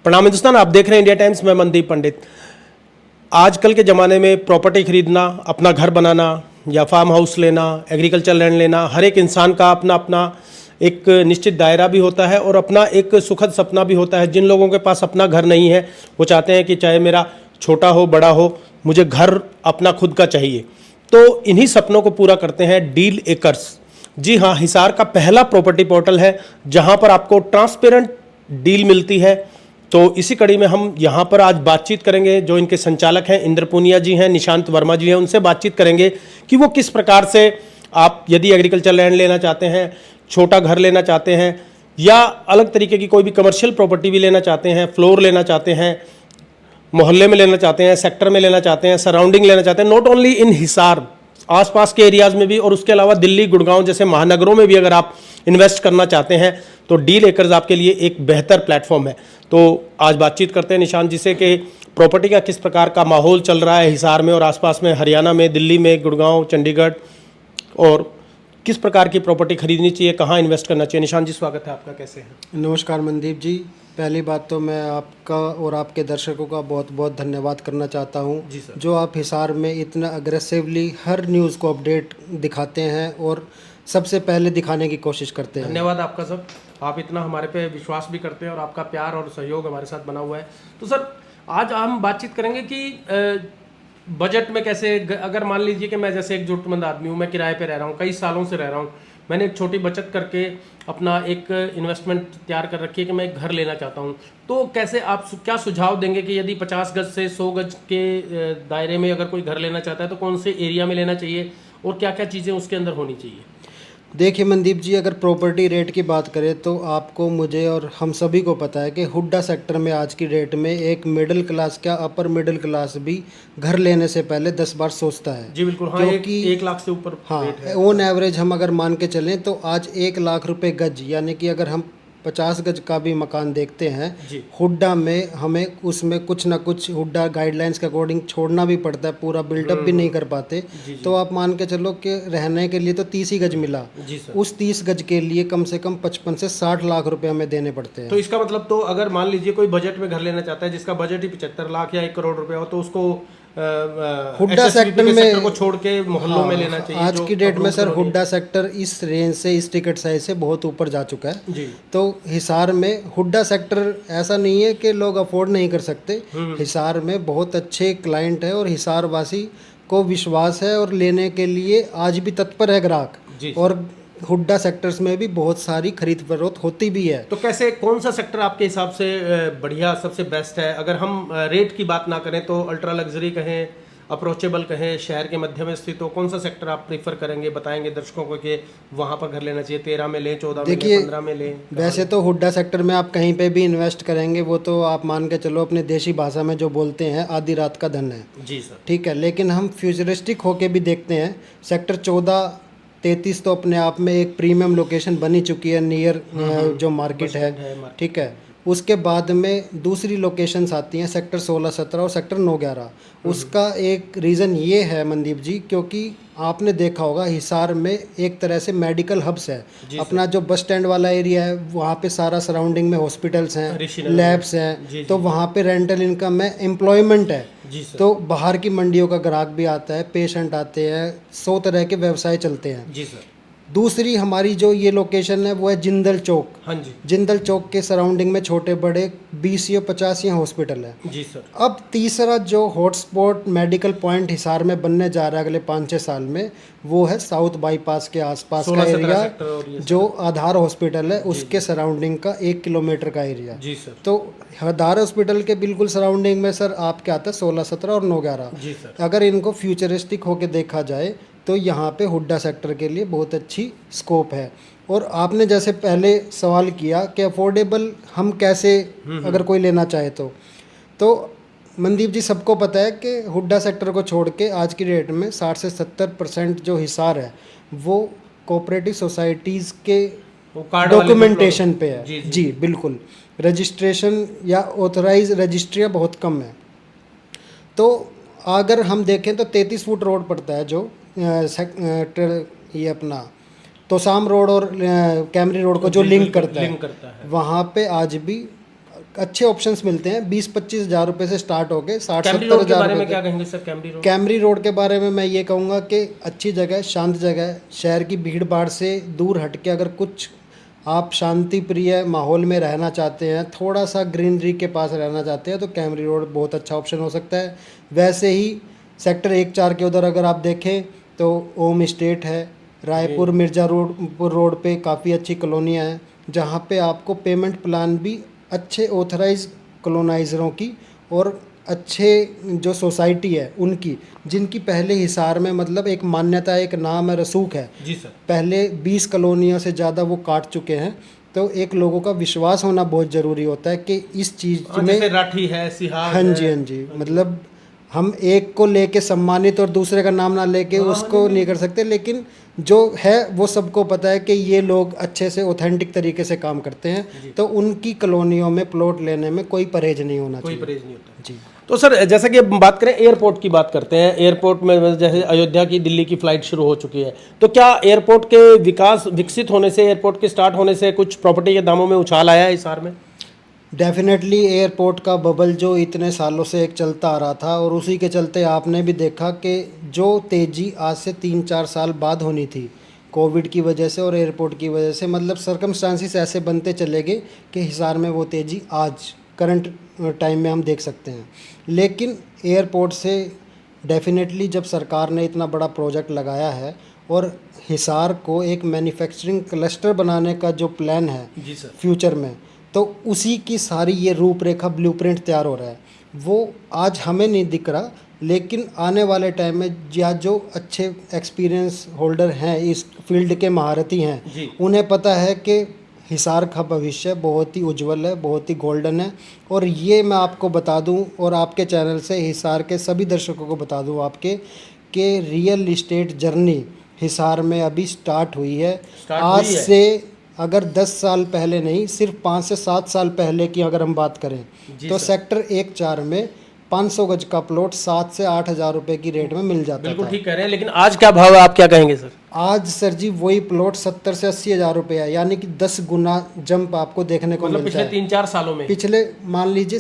प्रणाम हिंदुस्तान, आप देख रहे हैं इंडिया टाइम्स। मैं मनदीप पंडित। आजकल के ज़माने में प्रॉपर्टी खरीदना, अपना घर बनाना या फार्म हाउस लेना, एग्रीकल्चर लैंड लेना, हर एक इंसान का अपना अपना एक निश्चित दायरा भी होता है और अपना एक सुखद सपना भी होता है। जिन लोगों के पास अपना घर नहीं है वो चाहते हैं कि चाहे मेरा छोटा हो बड़ा हो, मुझे घर अपना खुद का चाहिए। तो इन्हीं सपनों को पूरा करते हैं डील एकर्स। जी हाँ, हिसार का पहला प्रॉपर्टी पोर्टल है जहां पर आपको ट्रांसपेरेंट डील मिलती है। तो इसी कड़ी में हम यहाँ पर आज बातचीत करेंगे। जो इनके संचालक हैं इंद्र पूनिया जी हैं, निशांत वर्मा जी हैं, उनसे बातचीत करेंगे कि वो किस प्रकार से, आप यदि एग्रीकल्चर लैंड लेना चाहते हैं, छोटा घर लेना चाहते हैं या अलग तरीके की कोई भी कमर्शियल प्रॉपर्टी भी लेना चाहते हैं, फ्लोर लेना चाहते हैं, मोहल्ले में लेना चाहते हैं, सेक्टर में लेना चाहते हैं, सराउंडिंग लेना चाहते हैं, नॉट ओनली इन हिसार, आसपास के एरियाज में भी और उसके अलावा दिल्ली, गुड़गांव जैसे महानगरों में भी अगर आप इन्वेस्ट करना चाहते हैं तो डील एकर्स आपके लिए एक बेहतर प्लेटफॉर्म है। तो आज बातचीत करते हैं निशांत जी से कि प्रॉपर्टी का किस प्रकार का माहौल चल रहा है हिसार में और आसपास में, हरियाणा में, दिल्ली में, गुड़गांव, चंडीगढ़, और किस प्रकार की प्रॉपर्टी खरीदनी चाहिए, कहाँ इन्वेस्ट करना चाहिए। निशांत जी, स्वागत है आपका, कैसे हैं? नमस्कार मनदीप जी। पहली बात तो मैं आपका और आपके दर्शकों का बहुत बहुत धन्यवाद करना चाहता हूं, जो आप हिसार में इतना अग्रेसिवली हर न्यूज़ को अपडेट दिखाते हैं और सबसे पहले दिखाने की कोशिश करते हैं। धन्यवाद आपका सर, आप इतना हमारे पे विश्वास भी करते हैं और आपका प्यार और सहयोग हमारे साथ बना हुआ है। तो सर, आज हम बातचीत करेंगे कि बजट में कैसे, अगर मान लीजिए कि मैं जैसे एक जरूरतमंद आदमी हूँ, मैं किराए पे रह रहा हूँ, कई सालों से रह रहा हूँ, मैंने एक छोटी बचत करके अपना एक इन्वेस्टमेंट तैयार कर रखी है कि मैं एक घर लेना चाहता हूँ, तो कैसे आप क्या सुझाव देंगे कि यदि 50 गज से 100 गज के दायरे में अगर कोई घर लेना चाहता है तो कौन से एरिया में लेना चाहिए और क्या क्या चीज़ें उसके अंदर होनी चाहिए? देखिए मनदीप जी, अगर प्रॉपर्टी रेट की बात करें तो आपको, मुझे और हम सभी को पता है कि हुड्डा सेक्टर में आज की डेट में एक मिडिल क्लास, क्या अपर मिडिल क्लास भी घर लेने से पहले 10 बार सोचता है। जी बिल्कुल, हाँ, क्योंकि 1 लाख से ऊपर हाँ, रेट है। ऑन एवरेज हम अगर मान के चलें तो आज 1 लाख रुपए गज, यानी कि अगर हम 50 गज का भी मकान देखते हैं हुड्डा में, हमें उसमें कुछ ना कुछ हुड्डा गाइडलाइंस के अकॉर्डिंग छोड़ना भी पड़ता है, पूरा बिल्डअप भी नहीं कर पाते। तो आप मान के चलो कि रहने के लिए तो 30 ही गज मिला, उस 30 गज के लिए कम से कम 55 से 60 लाख रुपए हमें देने पड़ते हैं। तो इसका मतलब, तो अगर मान लीजिए कोई बजट में घर लेना चाहता है जिसका बजट ही 75 लाख या 1 करोड़ रुपए हो, तो उसको हुड्डा सेक्टर में को छोड़ के मोहल्लों में लेना चाहिए। आज की डेट में सर हुड्डा सेक्टर इस रेंज से, इस टिकट साइज से बहुत ऊपर जा चुका है जी। तो हिसार में हुड्डा सेक्टर ऐसा नहीं है कि लोग अफोर्ड नहीं कर सकते। हिसार में बहुत अच्छे क्लाइंट है और हिसार वासी को विश्वास है और लेने के लिए आज भी तत्पर है ग्राहक, और हुड्डा सेक्टर्स में भी बहुत सारी खरीद फरोख्त होती भी है। तो कैसे, कौन सा सेक्टर आपके हिसाब से बढ़िया, सबसे बेस्ट है? अगर हम रेट की बात ना करें तो अल्ट्रा लग्जरी कहें, अप्रोचेबल कहें, शहर के मध्य में स्थित हो, कौन सा सेक्टर आप प्रीफर करेंगे, बताएंगे दर्शकों को कि वहां पर घर लेना चाहिए? 13 में लें, 14 में लें, 15 में लें? वैसे तो हुड्डा सेक्टर में आप कहीं पे भी इन्वेस्ट करेंगे वो तो आप मान के चलो, अपने देशी भाषा में जो बोलते हैं, आधी रात का धन है। जी सर, ठीक है, लेकिन हम फ्यूचरिस्टिक होके भी देखते हैं। सेक्टर 14-33 तो अपने आप में एक प्रीमियम लोकेशन बनी चुकी है, नियर जो मार्केट है, ठीक है। उसके बाद में दूसरी लोकेशंस आती हैं सेक्टर 16-17 और सेक्टर 9-11। उसका एक रीज़न ये है मनदीप जी, क्योंकि आपने देखा होगा हिसार में एक तरह से मेडिकल हब्स है। अपना जो बस स्टैंड वाला एरिया है वहाँ पे सारा सराउंडिंग में हॉस्पिटल्स हैं, लैब्स हैं, तो वहाँ पे रेंटल इनकम है, एम्प्लॉयमेंट है। तो बाहर की मंडियों का ग्राहक भी आता है, पेशेंट आते हैं, 100 तरह के व्यवसाय चलते हैं। जी सर। दूसरी हमारी जो ये लोकेशन है वो है जिंदल चौक। हाँ जी। जिंदल चौक के सराउंडिंग में छोटे बड़े 20 या 50 यहाँ हॉस्पिटल है। जी सर। अब तीसरा जो हॉटस्पॉट मेडिकल पॉइंट हिसार में बनने जा रहा है अगले 5-6 साल में, वो है साउथ बाईपास के आसपास का एरिया, जो आधार हॉस्पिटल है उसके सराउंडिंग का 1 किलोमीटर का एरिया। जी सर। तो आधार हॉस्पिटल के बिल्कुल सराउंडिंग में सर आपके आता है 16-17 और 9-11। जी सर। अगर इनको फ्यूचरिस्टिक होकर देखा जाए तो यहाँ पे हुड्डा सेक्टर के लिए बहुत अच्छी स्कोप है। और आपने जैसे पहले सवाल किया कि अफोर्डेबल हम कैसे, अगर कोई लेना चाहे तो मनदीप जी सबको पता है कि हुड्डा सेक्टर को छोड़ के आज की डेट में 60 से 70% जो हिसार है वो कोऑपरेटिव सोसाइटीज़ के डॉक्यूमेंटेशन पे है। जी बिल्कुल, रजिस्ट्रेशन या ऑथराइज रजिस्ट्रियाँ बहुत कम है। तो अगर हम देखें तो 33 फुट रोड पड़ता है, जो ये अपना तोसाम रोड और कैमरी रोड को जो लिंक करता है, वहाँ पे आज भी अच्छे ऑप्शंस मिलते हैं। 20-25 हज़ार रुपये से स्टार्ट होके 60-70 कैमरी रोड के हज़ार बारे में रुपये क्या कहेंगे सर? कैमरी रोड कैमरी रोड के बारे में मैं ये कहूँगा कि अच्छी जगह है, शांत जगह है। शहर की भीड़ भाड़ से दूर हट के अगर कुछ आप शांति प्रिय माहौल में रहना चाहते हैं, थोड़ा सा ग्रीनरी के पास रहना चाहते हैं, तो कैमरी रोड बहुत अच्छा ऑप्शन हो सकता है। वैसे ही सेक्टर 1-4 के उधर अगर आप देखें तो ओम स्टेट है, रायपुर मिर्ज़ापुर रोड पे काफ़ी अच्छी कॉलोनियाँ हैं, जहाँ पे आपको पेमेंट प्लान भी अच्छे ऑथराइज कॉलोनाइजरों की और अच्छे जो सोसाइटी है उनकी, जिनकी पहले हिसार में मतलब एक मान्यता, एक नाम है, रसूख है। जी सर। पहले 20 कॉलोनियों से ज़्यादा वो काट चुके हैं, तो एक लोगों का विश्वास होना बहुत ज़रूरी होता है कि इस चीज़ में। जैसे राठी है, सिहाग हाँ है। जी, हाँ जी, मतलब हम एक को लेके सम्मानित और दूसरे का नाम ना लेके उसको नहीं कर सकते, लेकिन जो है वो सबको पता है कि ये लोग अच्छे से ऑथेंटिक तरीके से काम करते हैं, तो उनकी कॉलोनियों में प्लॉट लेने में कोई परहेज नहीं होना कोई चाहिए। परहेज नहीं होता। जी। तो सर जैसा कि अब बात करें एयरपोर्ट की, बात करते हैं एयरपोर्ट में, जैसे अयोध्या की, दिल्ली की फ्लाइट शुरू हो चुकी है, तो क्या एयरपोर्ट के विकसित होने से, एयरपोर्ट के स्टार्ट होने से कुछ प्रॉपर्टी के दामों में उछाल आया है हिसार में? डेफिनेटली एयरपोर्ट का बबल जो इतने सालों से एक चलता आ रहा था, और उसी के चलते आपने भी देखा कि जो तेज़ी आज से 3-4 साल बाद होनी थी कोविड की वजह से और एयरपोर्ट की वजह से, मतलब सर्कमस्टांसिस ऐसे बनते चले गए कि हिसार में वो तेज़ी आज करंट टाइम में हम देख सकते हैं। लेकिन एयरपोर्ट से डेफिनेटली जब सरकार ने इतना बड़ा प्रोजेक्ट लगाया है और हिसार को एक मैन्युफैक्चरिंग क्लस्टर बनाने का जो प्लान है जी सर। फ्यूचर में, तो उसी की सारी ये रूपरेखा, ब्लूप्रिंट तैयार हो रहा है। वो आज हमें नहीं दिख रहा, लेकिन आने वाले टाइम में या जो अच्छे एक्सपीरियंस होल्डर हैं, इस फील्ड के महारथी हैं, जी। उन्हें पता है कि हिसार का भविष्य बहुत ही उज्जवल है, बहुत ही गोल्डन है। और ये मैं आपको बता दूं, और आपके चैनल से हिसार के सभी दर्शकों को बता दूं आपके, कि रियल इस्टेट जर्नी हिसार में अभी स्टार्ट हुई है। आज से अगर 10 साल पहले नहीं, सिर्फ 5 से 7 साल पहले की अगर हम बात करें, तो सेक्टर 1-4 में 500 गज का प्लॉट 7 से 8 हज़ार रुपये की रेट में मिल जाता था। बिल्कुल ठीक कह रहे हैं, लेकिन आज क्या भाव है, आप क्या कहेंगे सर? आज सर जी वही प्लॉट 70 से 80 हज़ार रुपये है, यानी कि 10 गुना जंप आपको देखने को मतलब मिलता पिछले है। 3-4 सालों में, पिछले मान लीजिए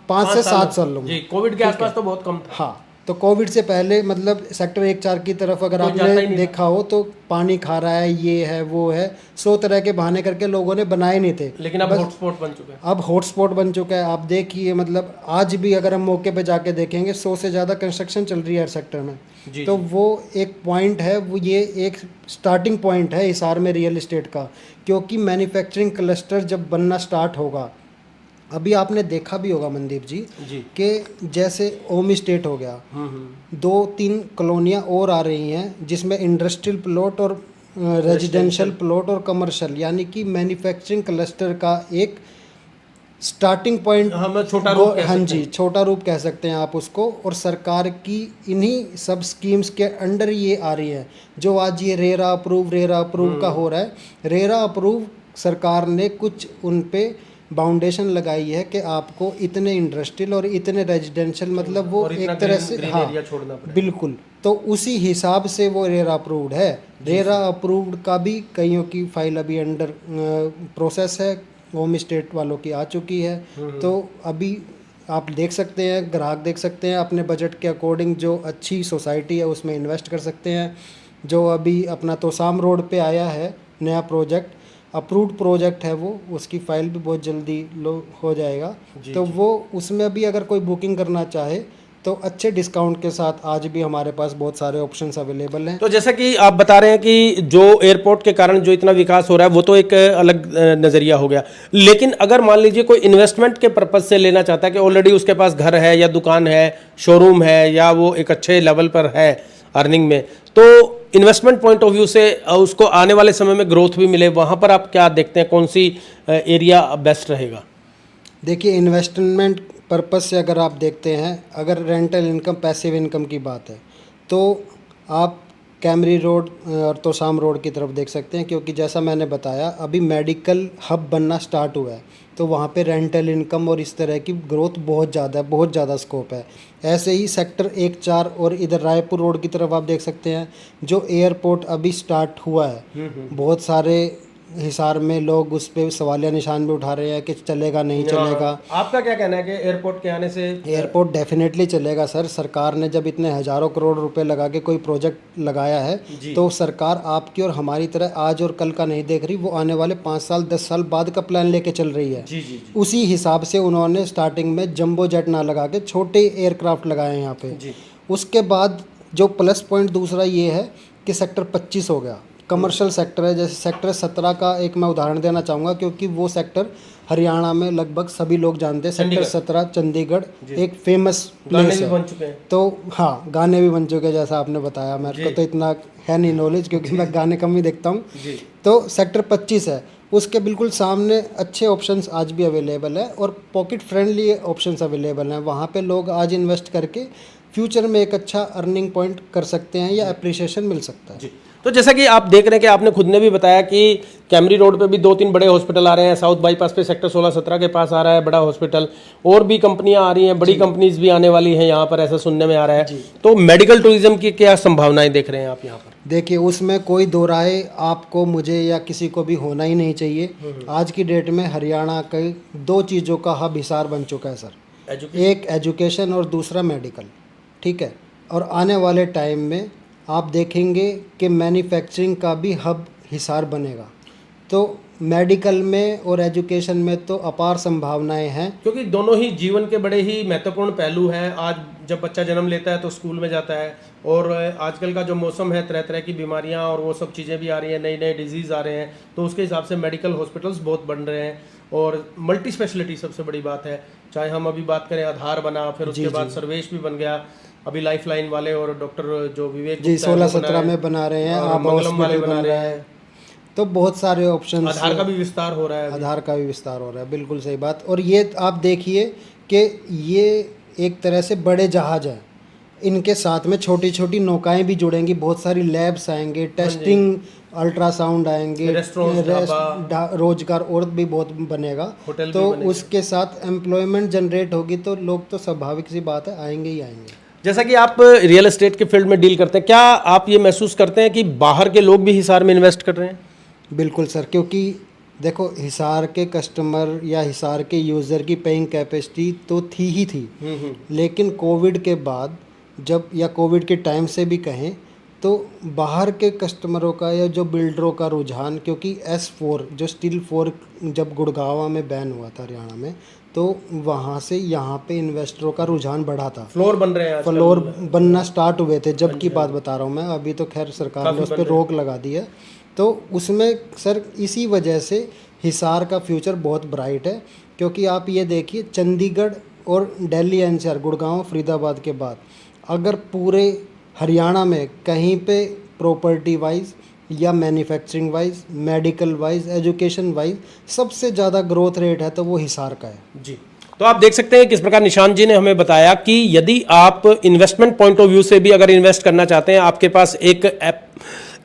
5 से 7 सालों में। जी, कोविड के आसपास तो बहुत कम था। हाँ, तो कोविड से पहले मतलब सेक्टर 1-4 की तरफ अगर कोई जाता ही आपने नहीं देखा हो तो पानी खा रहा है, ये है वो है, 100 तरह के बहाने करके लोगों ने बनाए नहीं थे। लेकिन अब हॉटस्पॉट बन चुका है। अब हॉटस्पॉट बन चुका है। आप देखिए, मतलब आज भी अगर हम मौके पे जाके देखेंगे 100 से ज़्यादा कंस्ट्रक्शन चल रही है हर सेक्टर में। जी, तो वो एक पॉइंट है, वो ये एक स्टार्टिंग पॉइंट है हिसार में रियल इस्टेट का, क्योंकि मैन्युफैक्चरिंग क्लस्टर जब बनना स्टार्ट होगा, अभी आपने देखा भी होगा मनदीप जी कि जैसे ओम स्टेट हो गया, 2-3 कॉलोनियाँ और आ रही हैं जिसमें इंडस्ट्रियल प्लॉट और रेजिडेंशियल प्लॉट और कमर्शियल, यानी कि मैन्युफैक्चरिंग क्लस्टर का एक स्टार्टिंग पॉइंट, हम छोटा रूप कह हाँ सकते जी, छोटा रूप कह सकते हैं आप उसको। और सरकार की इन्हीं सब स्कीम्स के अंडर ये आ रही है, जो आज ये रेरा अप्रूव का हो रहा है। रेरा अप्रूव सरकार ने कुछ उन पे बाउंडेशन लगाई है कि आपको इतने इंडस्ट्रियल और इतने रेजिडेंशियल, मतलब वो एक तरह से, हाँ बिल्कुल, तो उसी हिसाब से वो रेरा अप्रूव्ड है। रेरा अप्रूव्ड का भी कईयों की फाइल अभी अंडर प्रोसेस है, होम स्टेट वालों की आ चुकी है। तो अभी आप देख सकते हैं, ग्राहक देख सकते हैं, अपने बजट के अकॉर्डिंग जो अच्छी सोसाइटी है उसमें इन्वेस्ट कर सकते हैं। जो अभी अपना तोसाम रोड पे आया है नया प्रोजेक्ट, अप्रूव्ड प्रोजेक्ट है वो, उसकी फ़ाइल भी बहुत जल्दी हो जाएगा। तो वो उसमें भी अगर कोई बुकिंग करना चाहे तो अच्छे डिस्काउंट के साथ आज भी हमारे पास बहुत सारे ऑप्शंस अवेलेबल हैं। तो जैसा कि आप बता रहे हैं कि जो एयरपोर्ट के कारण जो इतना विकास हो रहा है वो तो एक अलग नज़रिया हो गया, लेकिन अगर मान लीजिए कोई इन्वेस्टमेंट के पर्पज़ से लेना चाहता है कि ऑलरेडी उसके पास घर है या दुकान है, शोरूम है, या वो एक अच्छे लेवल पर है अर्निंग में, तो इन्वेस्टमेंट पॉइंट ऑफ व्यू से उसको आने वाले समय में ग्रोथ भी मिले, वहाँ पर आप क्या देखते हैं, कौन सी एरिया बेस्ट रहेगा? देखिए, इन्वेस्टमेंट पर्पस से अगर आप देखते हैं, अगर रेंटल इनकम, पैसिव इनकम की बात है, तो आप कैमरी रोड और तोसाम रोड की तरफ देख सकते हैं, क्योंकि जैसा मैंने बताया अभी मेडिकल हब बनना स्टार्ट हुआ है, तो वहाँ पे रेंटल इनकम और इस तरह की ग्रोथ बहुत ज़्यादा स्कोप है। ऐसे ही सेक्टर 1-4 और इधर रायपुर रोड की तरफ आप देख सकते हैं, जो एयरपोर्ट अभी स्टार्ट हुआ है, बहुत सारे हिसार में लोग उस पे सवालिया निशान भी उठा रहे हैं कि चलेगा नहीं चलेगा। आपका क्या कहना है कि एयरपोर्ट के आने से एयरपोर्ट डेफिनेटली चलेगा सर। सरकार ने जब इतने हजारों करोड़ रुपए लगा के कोई प्रोजेक्ट लगाया है तो सरकार आपकी और हमारी तरह आज और कल का नहीं देख रही, वो आने वाले 5 साल 10 साल बाद का प्लान लेके चल रही है। जी जी उसी हिसाब से उन्होंने स्टार्टिंग में जंबो जेट ना लगा के छोटे एयरक्राफ्ट लगाए हैं यहाँ पे। जी उसके बाद जो प्लस पॉइंट दूसरा ये है कि सेक्टर 25 हो गया, कमर्शियल सेक्टर है। जैसे सेक्टर 17 का एक मैं उदाहरण देना चाहूँगा क्योंकि वो सेक्टर हरियाणा में लगभग सभी लोग जानते हैं। सेक्टर 17 चंडीगढ़ एक फेमस प्लेस है। बन चुके हैं। तो हाँ, गाने भी बन चुके हैं जैसा आपने बताया। मेरे को तो इतना है नहीं नॉलेज क्योंकि मैं गाने कम ही देखता हूँ। तो सेक्टर 25 है, उसके बिल्कुल सामने अच्छे ऑप्शंस आज भी अवेलेबल है और पॉकेट फ्रेंडली ऑप्शंस अवेलेबल हैं। वहाँ पे लोग आज इन्वेस्ट करके फ्यूचर में एक अच्छा अर्निंग पॉइंट कर सकते हैं या अप्रिसिएशन मिल सकता है। तो जैसा कि आप देख रहे हैं कि आपने खुद ने भी बताया कि कैमरी रोड पे भी 2-3 बड़े हॉस्पिटल आ रहे हैं, साउथ बाईपास पे सेक्टर 16-17 के पास आ रहा है बड़ा हॉस्पिटल, और भी कंपनियां आ रही हैं, बड़ी कंपनीज भी आने वाली हैं यहाँ पर, ऐसा सुनने में आ रहा है। तो मेडिकल टूरिज्म की क्या संभावनाएं देख रहे हैं आप यहाँ पर? देखिए, उसमें कोई दो राय आपको, मुझे या किसी को भी होना ही नहीं चाहिए। आज की डेट में हरियाणा के 2 चीज़ों का हब हिसार बन चुका है सर। एक एजुकेशन और दूसरा मेडिकल, ठीक है। और आने वाले टाइम में आप देखेंगे कि मैन्युफैक्चरिंग का भी हब हिसार बनेगा। तो मेडिकल में और एजुकेशन में तो अपार संभावनाएं हैं, क्योंकि दोनों ही जीवन के बड़े ही महत्वपूर्ण पहलू हैं। आज जब बच्चा जन्म लेता है तो स्कूल में जाता है, और आजकल का जो मौसम है, तरह तरह की बीमारियां और वो सब चीज़ें भी आ रही हैं, नई नई डिजीज़ आ रहे हैं, तो उसके हिसाब से मेडिकल हॉस्पिटल्स बहुत बन रहे हैं। और मल्टी स्पेशलिटी सबसे बड़ी बात है। चाहे हम अभी बात करें, आधार बना, फिर उसके बाद सर्वेश भी बन गया, अभी लाइफ लाइन वाले और डॉक्टर जो विवेक जी 16-17 में बना रहे हैं, आप मंगलम वाले बना रहे हैं। तो बहुत सारे ऑप्शन, आधार का भी विस्तार हो रहा है, आधार का भी विस्तार हो रहा है, बिल्कुल सही बात। और ये आप देखिए कि ये एक तरह से बड़े जहाज हैं, इनके साथ में छोटी छोटी नौकाएं भी जुड़ेंगी, बहुत सारी लैब्स आएंगे, टेस्टिंग, अल्ट्रासाउंड आएंगे, रोजगार और भी बहुत बनेगा। तो उसके साथ एम्प्लॉयमेंट जनरेट होगी, तो लोग तो स्वाभाविक सी बात है आएंगे ही आएंगे। जैसा कि आप रियल एस्टेट के फील्ड में डील करते हैं, क्या आप ये महसूस करते हैं कि बाहर के लोग भी हिसार में इन्वेस्ट कर रहे हैं? बिल्कुल सर, क्योंकि देखो, हिसार के कस्टमर या हिसार के यूज़र की पेइंग कैपेसिटी तो थी ही थी, लेकिन कोविड के बाद जब, या कोविड के टाइम से भी कहें, तो बाहर के कस्टमरों का या जो बिल्डरों का रुझान, क्योंकि S4 जो स्टील 4 जब गुड़गांव में बैन हुआ था हरियाणा में, तो वहाँ से यहाँ पे इन्वेस्टरों का रुझान बढ़ा था। फ्लोर बन रहे हैं, फ्लोर बनना स्टार्ट हुए थे जब की बात बता रहा हूँ मैं। अभी तो खैर सरकार ने उस पर रोक लगा दी है। तो उसमें सर इसी वजह से हिसार का फ्यूचर बहुत ब्राइट है, क्योंकि आप ये देखिए, चंडीगढ़ और दिल्ली NCR, गुड़गांव, फरीदाबाद के बाद अगर पूरे हरियाणा में कहीं पे प्रॉपर्टी वाइज या manufacturing wise, medical wise, education wise सबसे ज़्यादा ग्रोथ रेट है तो वो हिसार का है। जी, तो आप देख सकते हैं किस प्रकार निशांत जी ने हमें बताया कि यदि आप इन्वेस्टमेंट पॉइंट ऑफ व्यू से भी अगर इन्वेस्ट करना चाहते हैं, आपके पास एक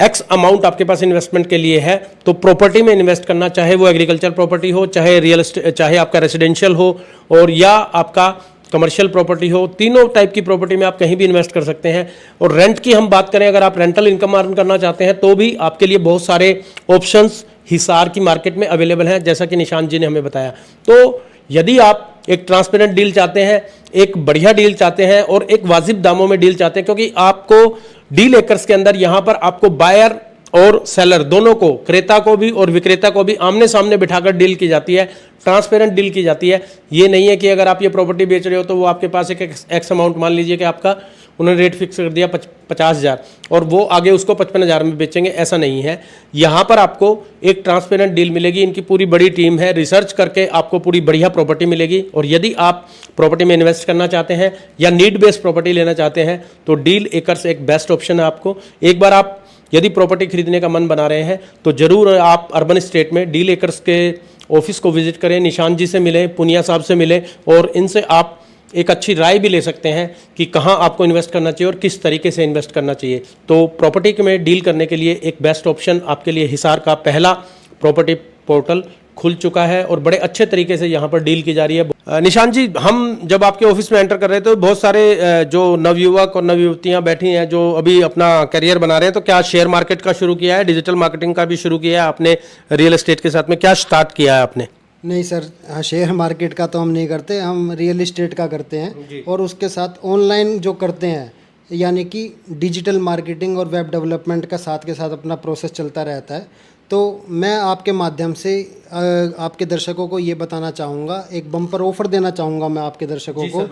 एक्स अमाउंट आपके पास इन्वेस्टमेंट के लिए है, तो प्रॉपर्टी में इन्वेस्ट करना, चाहे वो एग्रीकल्चर प्रॉपर्टी हो, चाहे रियल एस्टेट, चाहे आपका रेजिडेंशियल हो, और या आपका कमर्शियल प्रॉपर्टी हो, तीनों टाइप की प्रॉपर्टी में आप कहीं भी इन्वेस्ट कर सकते हैं। और रेंट की हम बात करें, अगर आप रेंटल इनकम अर्न करना चाहते हैं तो भी आपके लिए बहुत सारे ऑप्शंस हिसार की मार्केट में अवेलेबल हैं, जैसा कि निशांत जी ने हमें बताया। तो यदि आप एक ट्रांसपेरेंट डील चाहते हैं, एक बढ़िया डील चाहते हैं और एक वाजिब दामों में डील चाहते हैं, क्योंकि आपको डील एकर्स के अंदर यहाँ पर आपको बायर और सेलर दोनों को, क्रेता को भी और विक्रेता को भी आमने सामने बिठाकर डील की जाती है, ट्रांसपेरेंट डील की जाती है। ये नहीं है कि अगर आप ये प्रॉपर्टी बेच रहे हो तो वो आपके पास एक एक्स अमाउंट, मान लीजिए कि आपका उन्होंने रेट फिक्स कर दिया 50,000 और वो आगे उसको 55,000 में बेचेंगे, ऐसा नहीं है। यहाँ पर आपको एक ट्रांसपेरेंट डील मिलेगी, इनकी पूरी बड़ी टीम है, रिसर्च करके आपको पूरी बढ़िया प्रॉपर्टी मिलेगी। और यदि आप प्रॉपर्टी में इन्वेस्ट करना चाहते हैं या नीड बेस्ड प्रॉपर्टी लेना चाहते हैं तो डील एकर्स एक बेस्ट ऑप्शन है आपको। एक बार आप यदि प्रॉपर्टी खरीदने का मन बना रहे हैं तो जरूर आप अर्बन स्टेट में डील एकर्स के ऑफिस को विजिट करें, निशांत जी से मिलें, पुनिया साहब से मिलें, और इनसे आप एक अच्छी राय भी ले सकते हैं कि कहाँ आपको इन्वेस्ट करना चाहिए और किस तरीके से इन्वेस्ट करना चाहिए। तो प्रॉपर्टी में डील करने के लिए एक बेस्ट ऑप्शन आपके लिए हिसार का पहला प्रॉपर्टी पोर्टल खुल चुका है और बड़े अच्छे तरीके से यहाँ पर डील की जा रही है। निशांत जी, हम जब आपके ऑफिस में एंटर कर रहे थे तो बहुत सारे जो नवयुवक और नवयुवतियां बैठी हैं जो अभी अपना करियर बना रहे हैं, तो क्या शेयर मार्केट का शुरू किया है, डिजिटल मार्केटिंग का भी शुरू किया है आपने, रियल एस्टेट के साथ में क्या स्टार्ट किया है आपने? नहीं सर, हाँ, शेयर मार्केट का तो हम नहीं करते, हम रियल इस्टेट का करते हैं और उसके साथ ऑनलाइन जो करते हैं, यानी कि डिजिटल मार्केटिंग और वेब डेवलपमेंट का साथ के साथ अपना प्रोसेस चलता रहता है। तो मैं आपके माध्यम से आपके दर्शकों को ये बताना चाहूँगा, एक बम्पर ऑफर देना चाहूँगा मैं आपके दर्शकों को।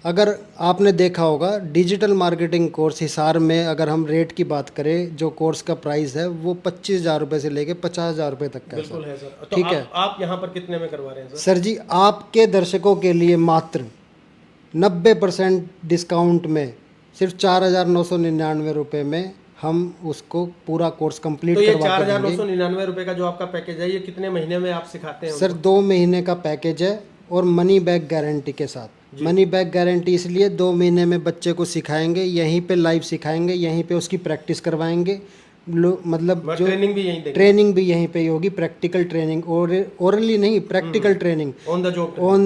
अगर आपने देखा होगा डिजिटल मार्केटिंग कोर्स हिसार में, अगर हम रेट की बात करें, जो कोर्स का प्राइस है वो 25,000 रुपये से लेके 50,000 रुपये तक का है सर। तो ठीक है, आप यहाँ पर कितने में करवा रहे हैं सर जी आपके दर्शकों के लिए मात्र 90% डिस्काउंट में सिर्फ 4,999 रुपये में हम उसको पूरा कोर्स कंप्लीट तो ये करवा के देंगे। 4,999 रुपये का जो आपका पैकेज है, ये कितने महीने में आप सिखाते हैं? सर 2 महीने का पैकेज है और मनी बैक गारंटी के साथ। मनी बैक गारंटी इसलिए 2 महीने में बच्चे को सिखाएंगे, यहीं पे लाइव सिखाएंगे, यहीं पे उसकी प्रैक्टिस करवाएंगे। मतलब जो ट्रेनिंग भी यहीं देंगे? ट्रेनिंग भी यहीं पे होगी, प्रैक्टिकल ट्रेनिंग, और ओरली नहीं, practical training, on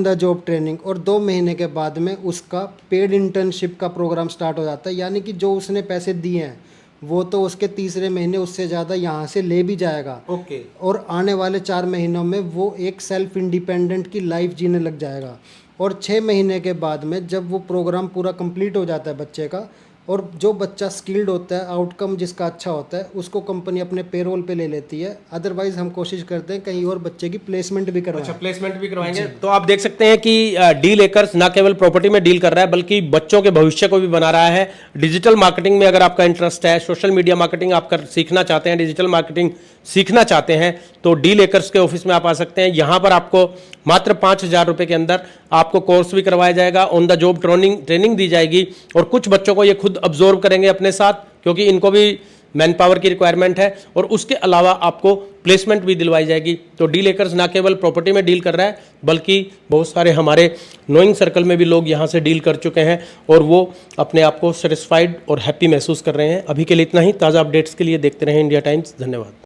the job training. और 2 महीने के बाद में उसका पेड इंटर्नशिप का प्रोग्राम स्टार्ट हो जाता है, यानी कि जो उसने पैसे दिए हैं वो तो उसके तीसरे महीने उससे ज़्यादा यहाँ से ले भी जाएगा। ओके। और आने वाले 4 महीनों में वो एक सेल्फ इंडिपेंडेंट की लाइफ जीने लग जाएगा। और 6 महीने के बाद में जब वो प्रोग्राम पूरा कंप्लीट हो जाता है बच्चे का, और जो बच्चा स्किल्ड होता है, आउटकम जिसका अच्छा होता है, उसको कंपनी अपने पेरोल पे ले लेती है। अदरवाइज हम कोशिश करते हैं कहीं और बच्चे की प्लेसमेंट भी करवाएं। अच्छा, प्लेसमेंट भी करवाएंगे। तो आप देख सकते हैं कि डील एकर्स ना केवल प्रॉपर्टी में डील कर रहा है बल्कि बच्चों के भविष्य को भी बना रहा है। डिजिटल मार्केटिंग में अगर आपका इंटरेस्ट है, सोशल मीडिया मार्केटिंग आप सीखना चाहते हैं, डिजिटल मार्केटिंग सीखना चाहते हैं, तो डील एकर्स के ऑफिस में आप आ सकते हैं। यहाँ पर आपको मात्र 5,000 रुपये के अंदर आपको कोर्स भी करवाया जाएगा, ऑन द जॉब ट्रेनिंग दी जाएगी, और कुछ बच्चों को ये खुद अब्जॉर्व करेंगे अपने साथ, क्योंकि इनको भी मैन पावर की रिक्वायरमेंट है, और उसके अलावा आपको प्लेसमेंट भी दिलवाई जाएगी। तो डील एकर्स ना केवल प्रॉपर्टी में डील कर रहा है बल्कि बहुत सारे हमारे नोइंग सर्कल में भी लोग यहाँ से डील कर चुके हैं और वो अपने आप को सेटिस्फाइड और हैप्पी महसूस कर रहे हैं। अभी के लिए इतना ही। ताज़ा अपडेट्स के लिए देखते रहें इंडिया टाइम्स। धन्यवाद।